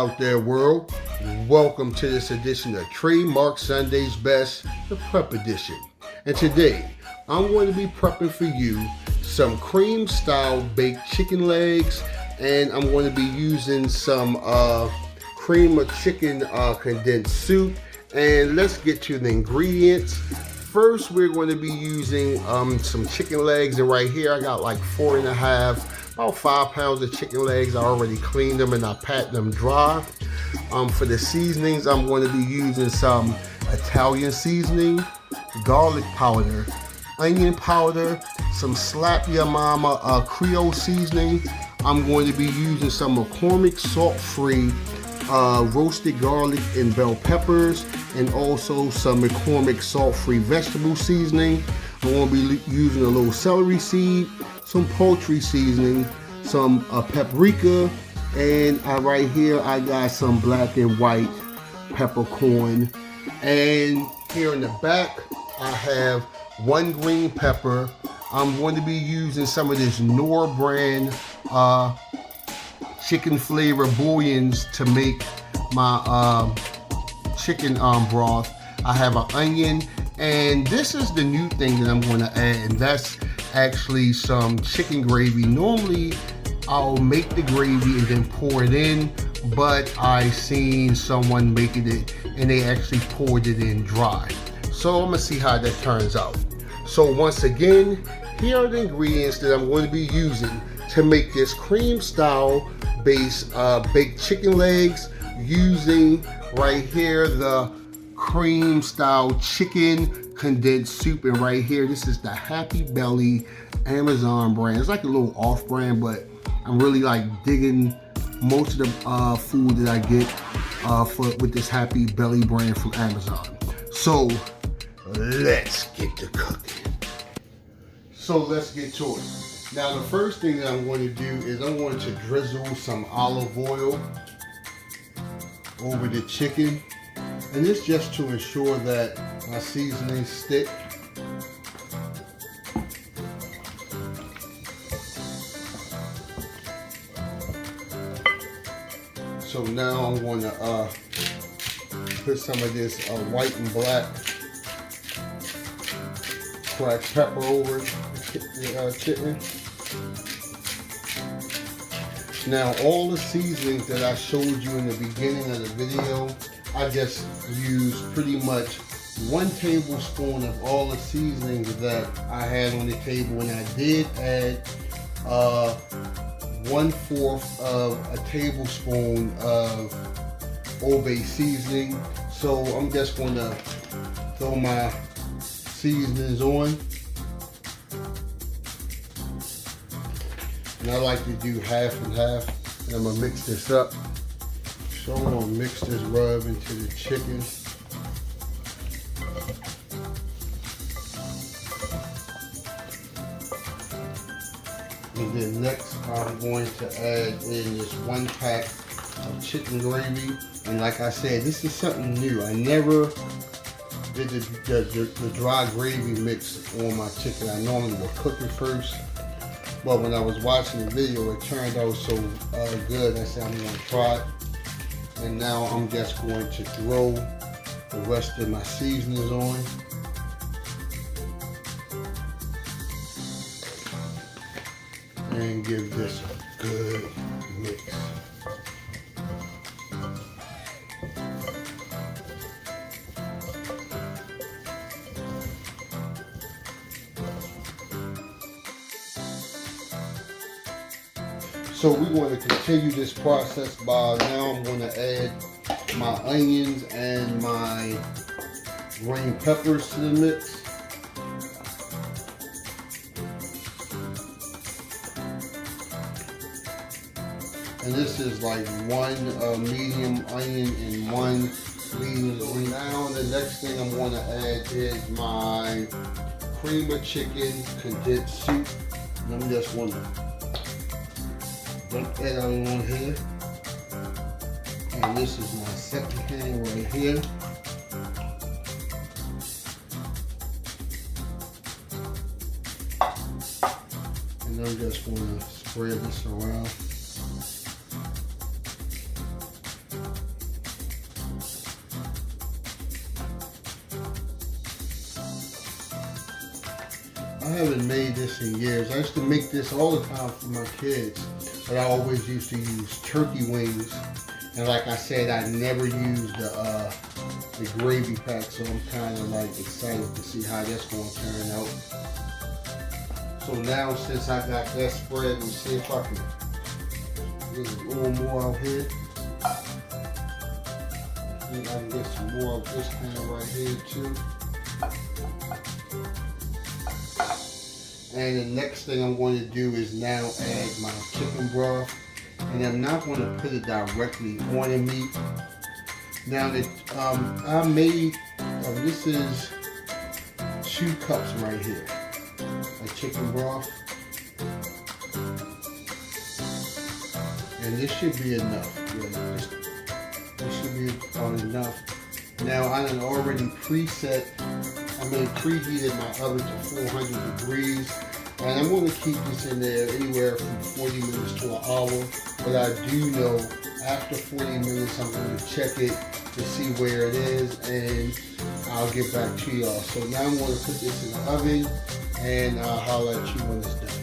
out there, world. Welcome to this edition of Trademark Sunday's Best, the Prep Edition. And today, I'm going to be prepping for you some cream-style baked chicken legs, and I'm going to be using some cream of chicken condensed soup. And let's get to the ingredients. First, we're going to be using some chicken legs, and right here I got like 4.5, about 5 pounds of chicken legs. I already cleaned them and I pat them dry. For the seasonings, I'm going to be using some Italian seasoning, garlic powder, onion powder, some Slap Your Mama Creole seasoning. I'm going to be using some McCormick salt-free roasted garlic and bell peppers, and also some McCormick salt-free vegetable seasoning. I'm going to be using a little celery seed, some poultry seasoning, some paprika, and right here I got some black and white peppercorn. And here in the back I have 1 green pepper. I'm going to be using some of this Knorr brand chicken flavor bouillons to make my chicken broth. I have an onion, and this is the new thing that I'm going to add, and that's actually some chicken gravy. Normally I'll make the gravy and then pour it in, but I seen someone making it and they actually poured it in dry. So I'm gonna see how that turns out. So once again, here are the ingredients that I'm going to be using to make this cream style base baked chicken legs, using right here the cream style chicken condensed soup, and right here this is the Happy Belly Amazon brand. It's like a little off brand, but I'm really like digging most of the food that I get with this Happy Belly brand from Amazon. So let's get to cooking. So let's get to it. Now the first thing that I'm going to do is I'm going to drizzle some olive oil over the chicken, and this just to ensure that my seasonings stick. So now I'm going to put some of this white and black cracked pepper over the chicken. Now all the seasonings that I showed you in the beginning of the video, I just used pretty much 1 tablespoon of all the seasonings that I had on the table, and I did add 1/4 of a tablespoon of Old Bay seasoning. So I'm just going to throw my seasonings on. And I like to do half and half, and I'm gonna mix this up. So I'm gonna mix this rub into the chicken. And then next I'm going to add in this 1 pack of chicken gravy. And like I said, this is something new. I never did the dry gravy mix on my chicken. I normally will cook it first. But when I was watching the video, it turned out so good. I said I'm going to try it. And now I'm just going to throw the rest of my seasonings on. And give this a good mix. So we're going to continue this process by now I'm going to add my onions and my green peppers to the mix. And this is like 1 medium onion and 1 medium green. Now the next thing I'm going to add is my cream of chicken condensed soup. And I'm just going to dump that on here. And this is my second pan right here. And I'm just going to spread this around. haven't made this in years. I used to make this all the time for my kids, but I always used to use turkey wings. And like I said, I never used the gravy pack, so I'm kind of like excited to see how that's going to turn out. So now, since I got that spread, let me see if I can get a little more out here. I think I can get some more of this kind of right here too. And the next thing I'm going to do is now add my chicken broth. And I'm not going to put it directly on the meat. Now that I made, this is 2 cups right here of chicken broth. And this should be enough. Yeah, this should be about enough. Now I done already preheated my oven to 400 degrees. And I'm going to keep this in there anywhere from 40 minutes to an hour. But I do know after 40 minutes I'm going to check it to see where it is, and I'll get back to y'all. So now I'm going to put this in the oven, and I'll holler at you when it's done.